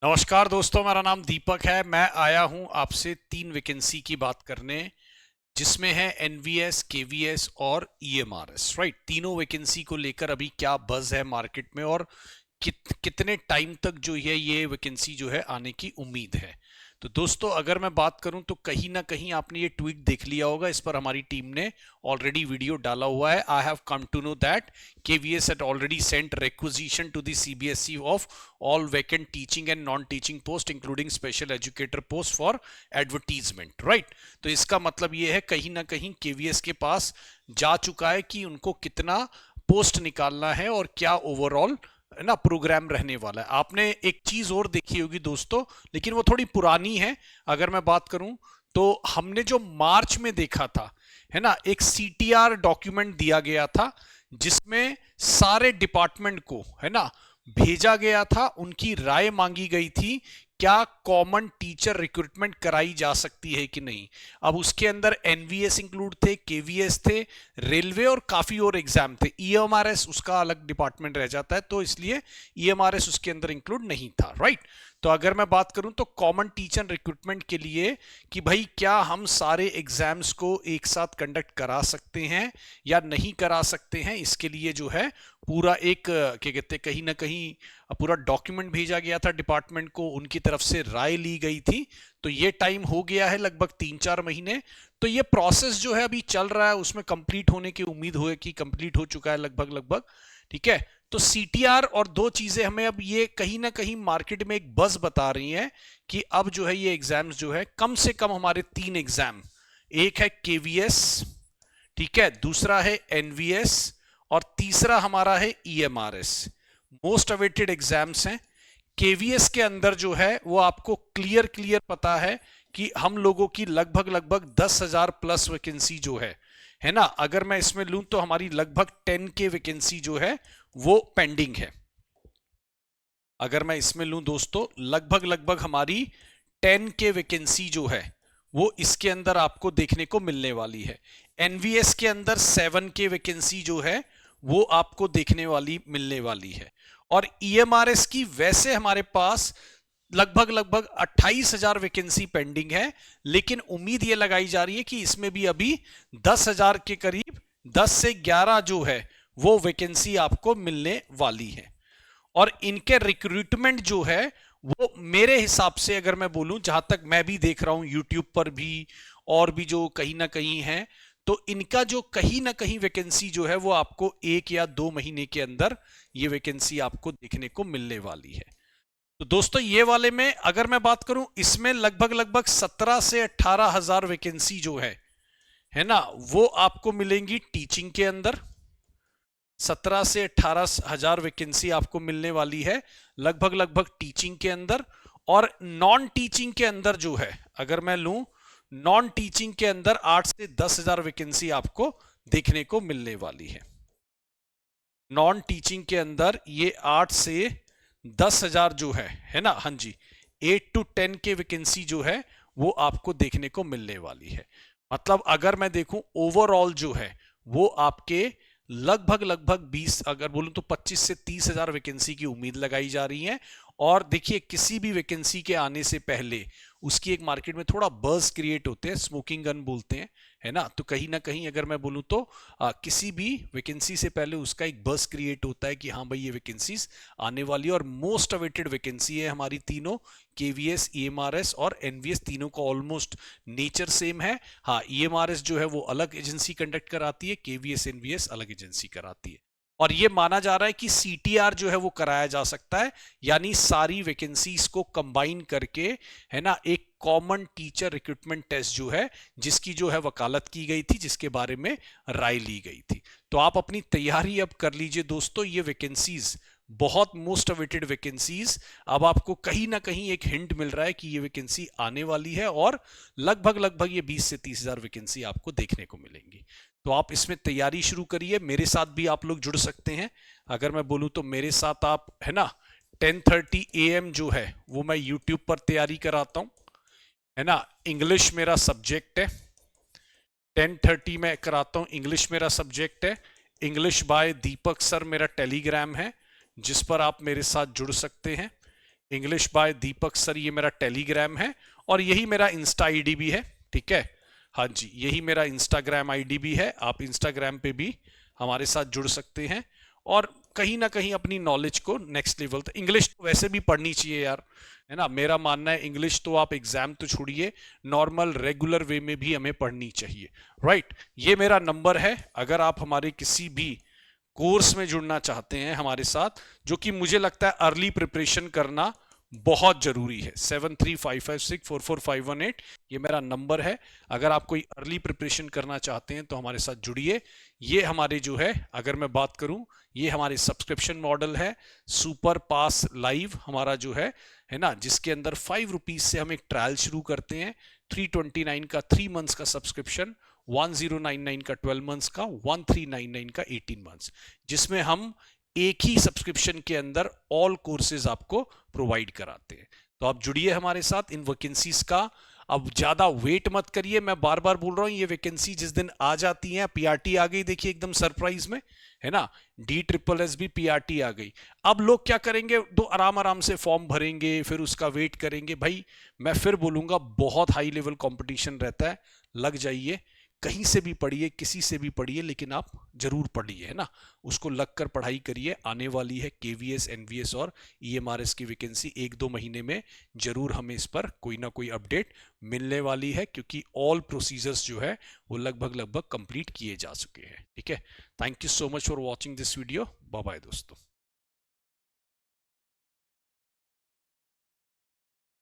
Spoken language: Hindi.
नमस्कार दोस्तों, मेरा नाम दीपक है। मैं आया हूं आपसे 3 वैकेंसी की बात करने, जिसमें है एनवीएस, केवीएस और ईएमआरएस। राइट, तीनों वैकेंसी को लेकर अभी क्या बज़ है मार्केट में और कितने टाइम तक जो है ये वैकेंसी जो है आने की उम्मीद है। तो दोस्तों, अगर मैं बात करूं तो कहीं ना कहीं आपने ये ट्वीट देख लिया होगा। इस पर हमारी टीम ने ऑलरेडी वीडियो डाला हुआ है। I have come to know that KVS had already sent requisition to the CBSE of all vacant teaching and non-teaching post including special educator post for advertisement, right? तो इसका मतलब ये है कहीं ना कहीं KVS के पास जा चुका है कि उनको कितना पोस्ट निकालना है और क्या ओवरऑल है ना प्रोग्राम रहने वाला है। आपने एक चीज और देखी होगी दोस्तों, लेकिन वो थोड़ी पुरानी है। अगर मैं बात करूं तो हमने जो मार्च में देखा था, है ना, एक CTR डॉक्यूमेंट दिया गया था जिसमें सारे डिपार्टमेंट को, है ना, भेजा गया था, उनकी राय मांगी गई थी क्या कॉमन टीचर रिक्रूटमेंट कराई जा सकती है कि नहीं। अब उसके अंदर एनवीएस इंक्लूड थे, केवीएस थे, रेलवे और काफी और एग्जाम थे। ईएमआरएस उसका अलग डिपार्टमेंट रह जाता है, तो इसलिए ईएमआरएस उसके अंदर इंक्लूड नहीं था। राइट, तो अगर मैं बात करूं तो कॉमन टीचर रिक्रूटमेंट के लिए कि भाई क्या हम सारे एग्जाम्स को एक साथ कंडक्ट करा सकते हैं या नहीं करा सकते हैं, इसके लिए जो है पूरा एक क्या कहते हैं कहीं ना कहीं पूरा डॉक्यूमेंट भेजा गया था डिपार्टमेंट को, उनकी तरफ से राय ली गई थी। तो ये टाइम हो गया है लगभग 3-4 महीने। तो ये प्रोसेस जो है अभी चल रहा है, उसमें कंप्लीट होने की उम्मीद हो कि कंप्लीट हो चुका है लगभग लगभग। ठीक है, तो सीटीआर और दो चीजें हमें अब ये कहीं ना कहीं मार्केट में एक बज़ बता रही हैं कि अब जो है ये एग्जाम्स जो है कम से कम हमारे 3 एग्जाम, एक है केवीएस, ठीक है, दूसरा है एनवीएस और तीसरा हमारा है ईएमआरएस, मोस्ट अवेटेड एग्जाम्स हैं। केवीएस के अंदर जो है वो आपको क्लियर पता है कि हम लोगों की लगभग लगभग 10,000 प्लस वैकेंसी जो है ना। अगर मैं इसमें लूं तो हमारी लगभग 10K वैकेंसी जो है वो पेंडिंग है। अगर मैं इसमें लूं दोस्तों, लगभग लगभग हमारी 10K वैकेंसी जो है वो इसके अंदर आपको देखने को मिलने वाली है। एनवीएस के अंदर 7K वैकेंसी जो है वो आपको देखने वाली मिलने वाली है। और ईएमआरएस की वैसे हमारे पास लगभग लगभग 28,000 वैकेंसी पेंडिंग है, लेकिन उम्मीद ये लगाई जा रही है कि इसमें भी अभी 10,000 के करीब 10 से 11 जो है वो वैकेंसी आपको मिलने वाली है। और इनके रिक्रूटमेंट जो है वो मेरे हिसाब से अगर मैं बोलूं, जहां तक मैं भी देख रहा हूं यूट्यूब पर भी और भी जो कहीं ना कहीं है, तो इनका जो कहीं ना कहीं वैकेंसी जो है वो आपको 1 या 2 महीने के अंदर ये वैकेंसी आपको देखने को मिलने वाली है। तो दोस्तों ये वाले में अगर मैं बात करूं, इसमें लगभग लगभग 17 से 18 हजार वैकेंसी जो है ना, वो आपको मिलेंगी टीचिंग के अंदर। 17 से 18 हजार वैकेंसी आपको मिलने वाली है लगभग लगभग टीचिंग के अंदर। और नॉन टीचिंग के अंदर जो है, अगर मैं लूं, नॉन टीचिंग के अंदर 8 से 10 हजार वैकेंसी आपको देखने को मिलने वाली है। नॉन टीचिंग के अंदर ये 8 से 10 हजार जो है ना, हाँ जी, 8 to 10 के वैकेंसी जो है वो आपको देखने को मिलने वाली है। मतलब अगर मैं देखूं ओवरऑल जो है वो आपके लगभग लगभग 20, अगर बोलूं तो 25 से 30 हजार वैकेंसी की उम्मीद लगाई जा रही है। और देखिए, किसी भी वैकेंसी के आने से पहले उसकी एक मार्केट में थोड़ा बज़ क्रिएट होते हैं, स्मोकिंग गन बोलते हैं, है ना। तो कहीं ना कहीं अगर मैं बोलूं तो किसी भी वैकेंसी से पहले उसका एक बज़ क्रिएट होता है कि हाँ भाई ये वैकेंसीज आने वाली है। और मोस्ट अवेटेड वैकेंसी है हमारी तीनों, केवीएस, ईएमआरएस और एनवीएस, तीनों का ऑलमोस्ट नेचर सेम है। हाँ, ईएमआरएस जो है वो अलग एजेंसी कंडक्ट कराती है, केवीएस एनवीएस अलग एजेंसी कराती है। और ये माना जा रहा है कि सीटीआर जो है वो कराया जा सकता है, यानी सारी वैकेंसीज को कंबाइन करके, है ना, एक कॉमन टीचर रिक्रूटमेंट टेस्ट जो है, जिसकी जो है वकालत की गई थी, जिसके बारे में राय ली गई थी। तो आप अपनी तैयारी अब कर लीजिए दोस्तों। ये वैकेंसीज बहुत मोस्ट अवेटेड वैकेंसीज, अब आपको कहीं ना कहीं एक हिंट मिल रहा है कि ये वैकेंसी आने वाली है और लगभग लगभग ये 20 से 30 हजार वैकेंसी आपको देखने को मिलेंगी। तो आप इसमें तैयारी शुरू करिए। मेरे साथ भी आप लोग जुड़ सकते हैं। अगर मैं बोलूं तो मेरे साथ आप, है ना, 10:30 AM जो है वो मैं यूट्यूब पर तैयारी कराता हूं, है ना। इंग्लिश मेरा सब्जेक्ट है, 10:30 में कराता हूं, इंग्लिश मेरा सब्जेक्ट है। इंग्लिश बाय दीपक सर मेरा टेलीग्राम है, जिस पर आप मेरे साथ जुड़ सकते हैं। इंग्लिश बाय दीपक सर, ये मेरा टेलीग्राम है और यही मेरा इंस्टा आईडी भी है, ठीक है। हाँ जी, यही मेरा इंस्टाग्राम आईडी भी है, आप इंस्टाग्राम पे भी हमारे साथ जुड़ सकते हैं और कहीं ना कहीं अपनी नॉलेज को नेक्स्ट लेवल तक, इंग्लिश तो वैसे भी पढ़नी चाहिए यार, है ना। मेरा मानना है इंग्लिश तो आप एग्जाम तो छोड़िए, नॉर्मल रेगुलर वे में भी हमें पढ़नी चाहिए, राइट। ये मेरा नंबर है, अगर आप हमारे किसी भी कोर्स में जुड़ना चाहते हैं हमारे साथ, जो कि मुझे लगता है अर्ली प्रिपरेशन करना बहुत जरूरी है, 7355644518 ये मेरा नंबर है। अगर आप कोई अर्ली प्रिपरेशन करना चाहते हैं तो हमारे साथ जुड़िए। ये हमारे जो है, अगर मैं बात करूं, ये हमारे सब्सक्रिप्शन मॉडल है, सुपर पास लाइव हमारा जो है ना, जिसके अंदर 5 रुपीज से हम एक ट्रायल शुरू करते हैं, 329 का 3 मंथ्स का सब्सक्रिप्शन, 1099 का 12 मंथ्स का, 1399 का 18 मंथ्स, जिसमें हम एक ही सब्सक्रिप्शन के अंदर ऑल कोर्सेज आपको प्रोवाइड कराते हैं। तो आप जुड़िए हमारे साथ इन वैकेंसीज का। अब ज्यादा वेट मत करिए, मैं बार बार बोल रहा हूं, ये वैकेंसी जिस दिन आ जाती है, पीआरटी आ गई, देखिए एकदम सरप्राइज में, है ना, DSSS भी पीआरटी आ गई। अब लोग क्या करेंगे, तो आराम आराम से फॉर्म भरेंगे, फिर उसका वेट करेंगे। भाई मैं फिर बोलूंगा, बहुत हाई लेवल कंपटीशन रहता है, लग जाइए, कहीं से भी पढ़िए, किसी से भी पढ़िए, लेकिन आप जरूर पढ़िए, है ना, उसको लगकर पढ़ाई करिए। आने वाली है केवीएस, एनवीएस और ईएमआरएस की वैकेंसी, 1-2 महीने में जरूर हमें इस पर कोई ना कोई अपडेट मिलने वाली है, क्योंकि ऑल प्रोसीजर्स जो है वो लगभग लगभग कंप्लीट किए जा चुके हैं, ठीक है। Thank you so much for watching this video, bye bye दोस्तों।